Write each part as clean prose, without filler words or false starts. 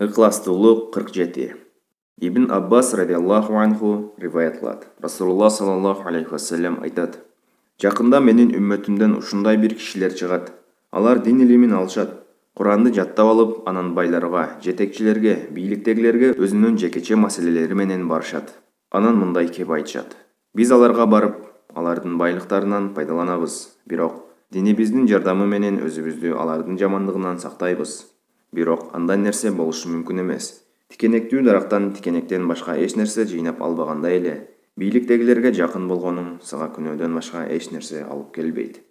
Ықыластуулук 47. Ибн Аббас радиаллаху анху риваят кылат. Расулуллах саллаллаху алейхи вассалам айтат: Жакында менин үммөтүмдөн ушундай бир кишилер чыгат. Алар дин илимин алышат. Куранды жаттап алып, анан байларга, жетекчилерге, бийликтегилерге өзүнүн жекече маселелери менен барышат. Анан мындай кеп айтышат: Биз аларга барып, алардын байлыктарынан пайдаланабыз. Бирок динибиздин жардамы менен өзүбүздү алардын жамандыгынан сактайбыз. Бирок андай нерсе болушу мүмкүн эмес. Тикенектүү дарактан тикенектен башка эч нерсе жыйнап албагандай эле, бийликтегилерге жакын болгонуң сага күнөөдөн башка эч нерсе алып келбейт.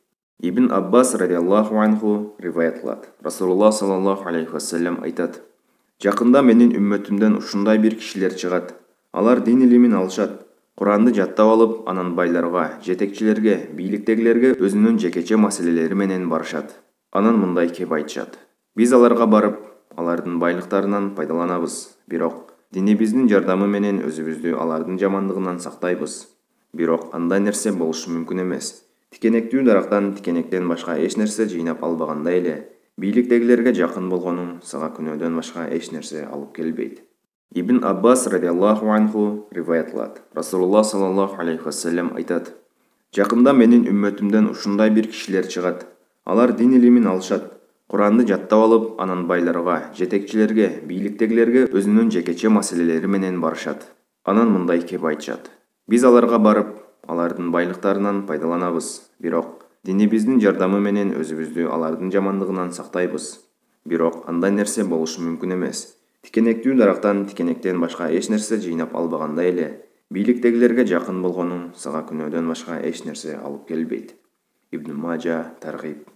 Ибн Аббас радиаллаху анху риваят кылат. Расулуллах саллаллаху алейхи вассалам айтат: Жакында менин үммөтүмдөн ушундай бир кишилер чыгат. Алар дин илимин алышат. Куранды жаттап алып, анан байларга, жетекчилерге, бийликтегилерге өзүнүн жекече маселелери менен барышат. Анан мындай кеп айтышат: Биз аларга барып, алардын байлыктарынан пайдаланабыз. Бирок динибиздин жардамы менен өзүбүздү алардын жамандыгынан сактайбыз. Бирок андай нерсе болушу мүмкүн эмес. Тикенектүү дарактан тикенектен башка эч нерсе жыйнап албагандай эле, бийликтегилерге жакын болгонуң сага күнөөдөн башка эч нерсе алып келбейт. Ибн Аббас радиаллаху анху риваят кылат. Расулуллах саллаллаху алейхи вассалам айтат: Жакында менин үммөтүмдөн ушундай бир кишилер чыгат. Алар дин илимин алышат. Куранды жаттап алып, анан байларга, жетекчилерге, бийликтегилерге өзүнүн жекече маселелери менен барышат. Анан мындай кеп айтышат: Биз аларга барып, алардын байлыктарынан пайдаланабыз. Бирок динибиздин жардамы менен өзүбүздү алардын жамандыгынан сактайбыз. Бирок андай нерсе болушу мүмкүн эмес. Тикенектүү дарактан тикенектен башка эч нерсе жыйнап албагандай эле, бийликтегилерге жакын болгонуң сага күнөөдөн башка эч нерсе алып келбейт. Ибн Мажа Таргиб